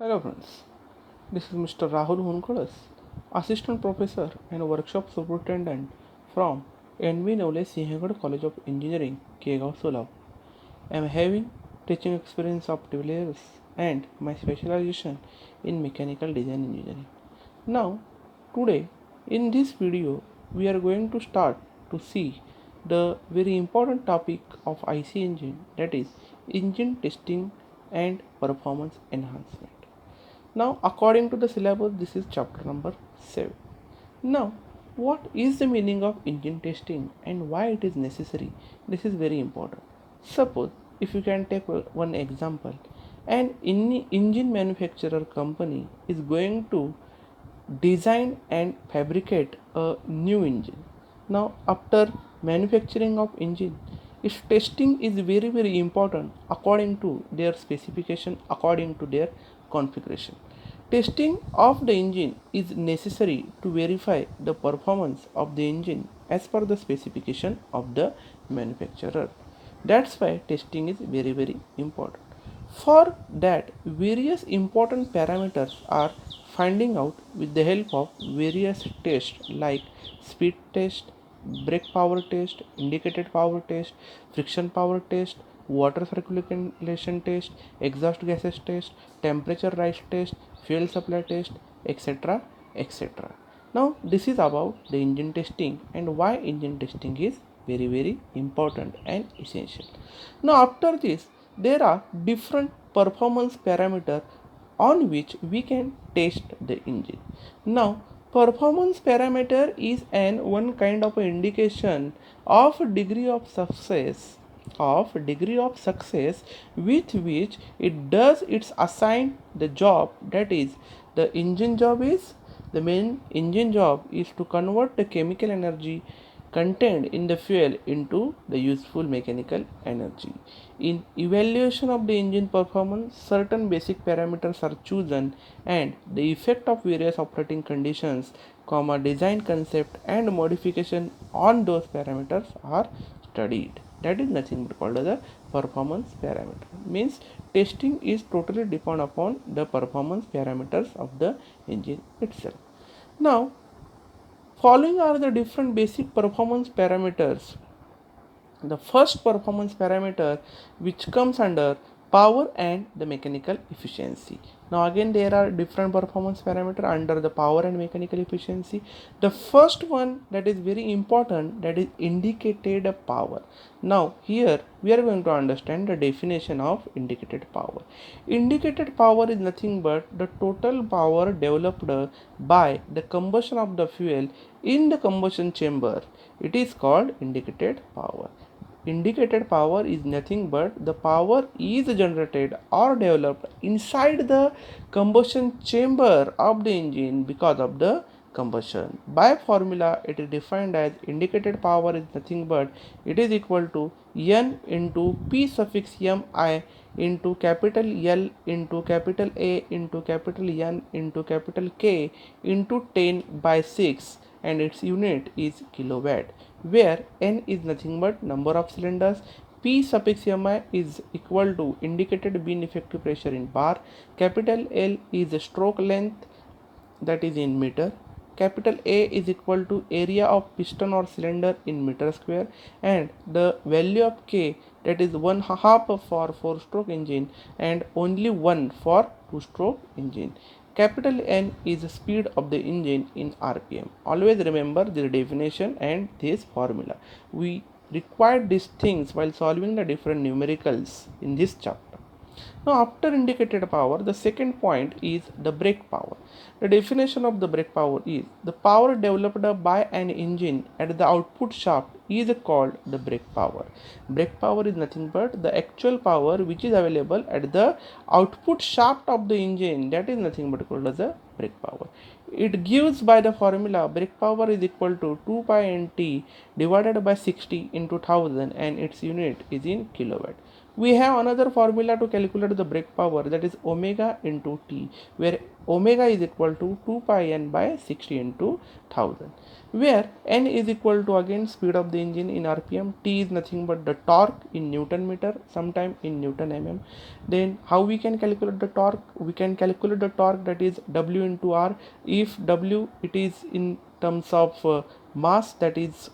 Hello friends, this is Mr. Rahul Hunkolas, Assistant Professor and Workshop Superintendent from NV Navle Sinhagad College of Engineering, Kegaon, Solapur. I am having teaching experience of 12 years and my specialization in mechanical design engineering. Now, today in this video, we are going to start to see the very important topic of IC engine, that is engine testing and performance enhancement. Now, according to the syllabus, this is chapter number 7. Now, what is the meaning of engine testing and why it is necessary? This is very important. Suppose, if you can take one example, an engine manufacturer company is going to design and fabricate a new engine. Now, after manufacturing of engine, its testing is very important according to their specification, according to their configuration. Testing of the engine is necessary to verify the performance of the engine as per the specification of the manufacturer. That's why testing is very important. For that, various important parameters are finding out with the help of various tests like speed test, brake power test, indicated power test, friction power test, water circulation test, exhaust gases test, temperature rise test, fuel supply test, etc. etc. Now, this is about the engine testing and why engine testing is very important and essential. Now, after this, there are different performance parameters on which we can test the engine. Now, performance parameter is an one kind of indication of degree of success with which it does its assigned the job, that is the engine job is the main engine job is to convert the chemical energy contained in the fuel into the useful mechanical energy. In evaluation of the engine performance, certain basic parameters are chosen and the effect of various operating conditions, design concept and modification on those parameters are studied. That is nothing but called as a performance parameter. Means testing is totally depend upon the performance parameters of the engine itself. Now, following are the different basic performance parameters. The first performance parameter which comes under power and the mechanical efficiency. Now again there are different performance parameter under the power and mechanical efficiency. The first one that is very important, that is indicated power. Now here we are going to understand the definition of indicated power. Indicated power is nothing but the total power developed by the combustion of the fuel in the combustion chamber. It is called indicated power. Indicated power is nothing but the power is generated or developed inside the combustion chamber of the engine because of the combustion. By formula, it is defined as indicated power is nothing but it is equal to N into P suffix Mi into capital L into capital A into capital N into capital K into 10 by 6, and its unit is kilowatt, where N is nothing but number of cylinders, P suffix Mi is equal to indicated beam effective pressure in bar, capital L is stroke length, that is in meter, capital A is equal to area of piston or cylinder in meter square, and the value of K, that is 1/2 for 4-stroke engine and only 1 for 2-stroke engine. Capital N is the speed of the engine in RPM. Always remember this definition and this formula. We require these things while solving the different numericals in this chapter. Now, after indicated power, the second point is the brake power. The definition of the brake power is the power developed by an engine at the output shaft is called the brake power. Brake power is nothing but the actual power which is available at the output shaft of the engine, that is nothing but called as the brake power. It gives by the formula brake power is equal to 2 pi nt divided by 60 into 1000, and its unit is in kilowatt. We have another formula to calculate the brake power, that is omega into T, where omega is equal to 2 pi n by 60 into 1000, where n is equal to again speed of the engine in rpm, T is nothing but the torque in Newton meter, sometime in Newton mm. Then how we can calculate the torque? We can calculate the torque, that is W into R. If W it is in terms of mass, that is,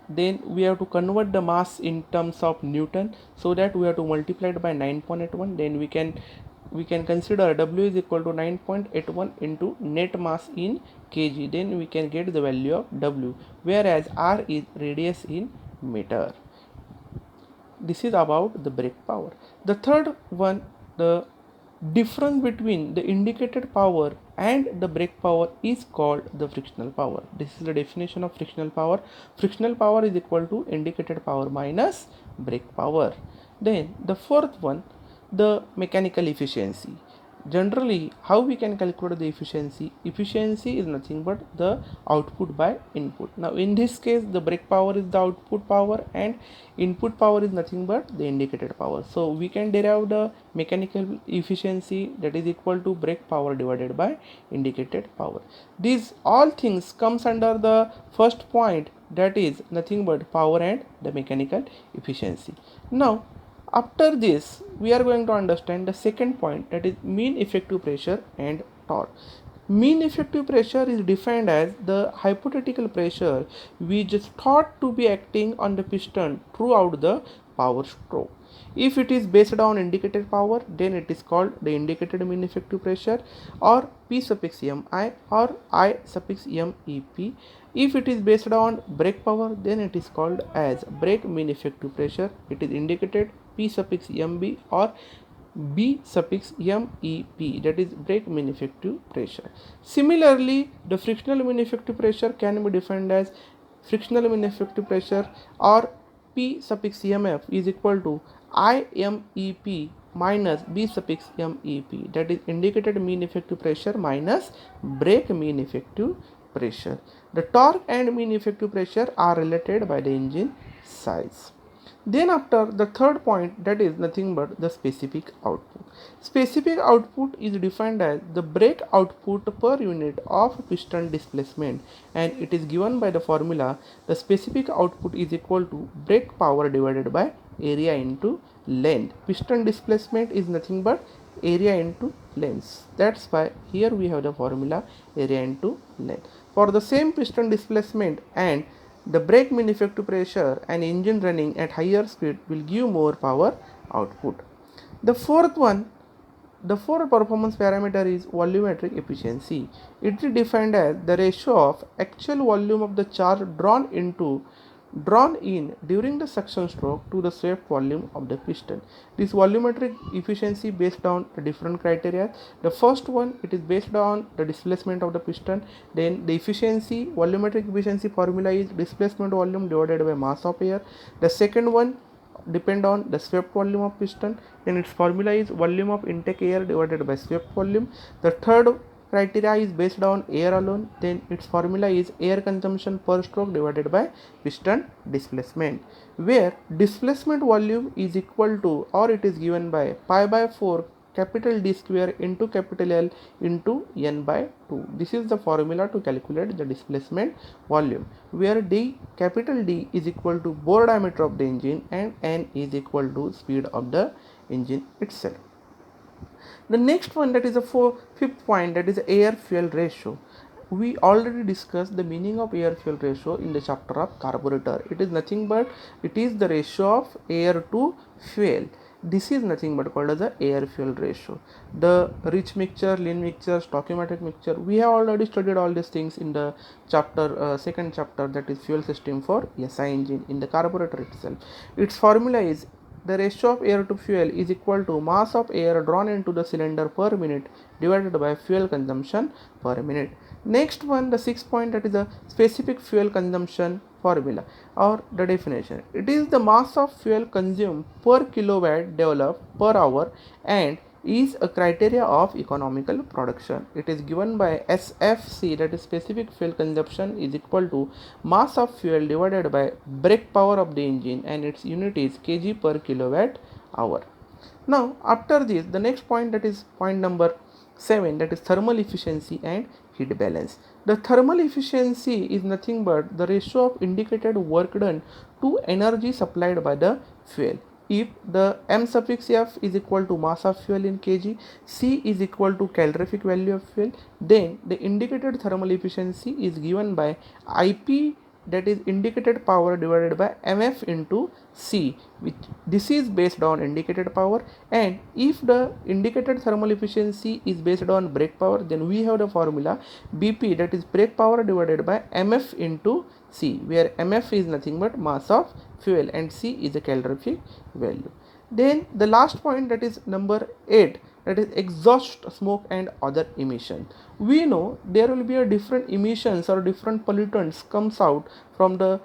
then we have to convert the mass in terms of Newton, so that we have to multiply it by 9.81. Then we can consider W is equal to 9.81 into net mass in kg. Then we can get the value of W, whereas R is radius in meter. This is about the brake power. The third one, the difference between the indicated power and the brake power is called the frictional power. This is the definition of frictional power. Frictional power is equal to indicated power minus brake power. Then the fourth one, the mechanical efficiency. Generally, how we can calculate the efficiency? Efficiency is nothing but the output by input. Now in this case, the brake power is the output power and input power is nothing but the indicated power. So we can derive the mechanical efficiency, that is equal to brake power divided by indicated power. These all things comes under the first point, that is nothing but power and the mechanical efficiency. Now after this, we are going to understand the second point, that is mean effective pressure and torque. Mean effective pressure is defined as the hypothetical pressure which is thought to be acting on the piston throughout the power stroke. If it is based on indicated power, then it is called the indicated mean effective pressure, or P suffix mi or I suffix mep. If it is based on brake power, then it is called as brake mean effective pressure. It is indicated P suffix mb or B suffix mep, that is brake mean effective pressure. Similarly, the frictional mean effective pressure can be defined as frictional mean effective pressure, or P suffix mf is equal to IMEP minus B suffix mep, that is indicated mean effective pressure minus brake mean effective pressure. The torque and mean effective pressure are related by the engine size. Then after the third point, that is nothing but the specific output. Specific output is defined as the brake output per unit of piston displacement, and it is given by the formula the specific output is equal to brake power divided by area into length. Piston displacement is nothing but area into length. That's why here we have the formula area into length. For the same piston displacement and the brake mean effective pressure, an engine running at higher speed will give more power output. The fourth performance parameter is volumetric efficiency. It is defined as the ratio of actual volume of the charge drawn in during the suction stroke to the swept volume of the piston. This volumetric efficiency based on the different criteria. The first one, it is based on the displacement of the piston. Then the efficiency, volumetric efficiency formula is displacement volume divided by mass of air. The second one depend on the swept volume of piston, then its formula is volume of intake air divided by swept volume. The third criteria is based on air alone, then its formula is air consumption per stroke divided by piston displacement, where displacement volume is equal to, or it is given by pi by 4 capital D square into capital L into N by 2. This is the formula to calculate the displacement volume, where capital D is equal to bore diameter of the engine and N is equal to speed of the engine itself. The next one, that is the fifth point, that is air fuel ratio. We already discussed the meaning of air fuel ratio in the chapter of carburetor. It is nothing but it is the ratio of air to fuel. This is nothing but called as the air fuel ratio. The rich mixture, lean mixture, stoichiometric mixture, we have already studied all these things in the second chapter, that is fuel system for SI engine, in the carburetor itself. Its formula is the ratio of air to fuel is equal to mass of air drawn into the cylinder per minute divided by fuel consumption per minute. Next one, the sixth point, that is the specific fuel consumption formula or the definition. It is the mass of fuel consumed per kilowatt developed per hour and is a criteria of economical production. It is given by SFC, that is specific fuel consumption is equal to mass of fuel divided by brake power of the engine, and its unit is kg per kilowatt hour. Now after this, the next point, that is point number 7, that is thermal efficiency and heat balance. The thermal efficiency is nothing but the ratio of indicated work done to energy supplied by the fuel. If the m suffix f is equal to mass of fuel in kg, c is equal to calorific value of fuel, then the indicated thermal efficiency is given by ip, that is indicated power divided by mf into c, which this is based on indicated power. And if the indicated thermal efficiency is based on brake power, then we have the formula bp, that is brake power divided by mf into c, where mf is nothing but mass of fuel and c is a calorific value. Then the last point, that is number 8, that is exhaust smoke and other emission. We know there will be a different emissions or different pollutants comes out from the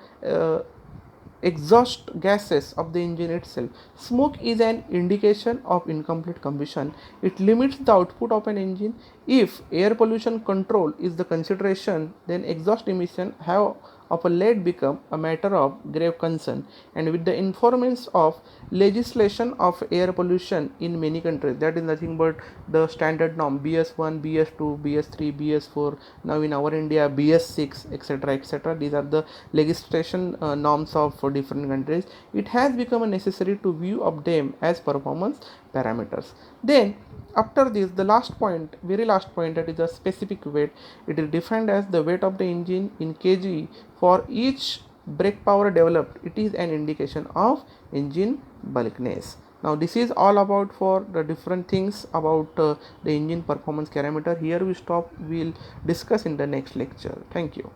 exhaust gases of the engine itself. Smoke is an indication of incomplete combustion. It limits the output of an engine. If air pollution control is the consideration, then exhaust emission have of a late become a matter of grave concern, and with the informants of legislation of air pollution in many countries, that is nothing but the standard norm BS1, BS2, BS3, BS4, now in our India BS6, etc., etc. These are the legislation norms of for different countries. It has become necessary to view of them as performance parameters. Then after this, the last point, very last point, that is the specific weight. It is defined as the weight of the engine in kg for each brake power developed. It is an indication of engine bulkiness. Now this is all about for the different things about the engine performance parameter. Here we stop. We will discuss in the next lecture. Thank you.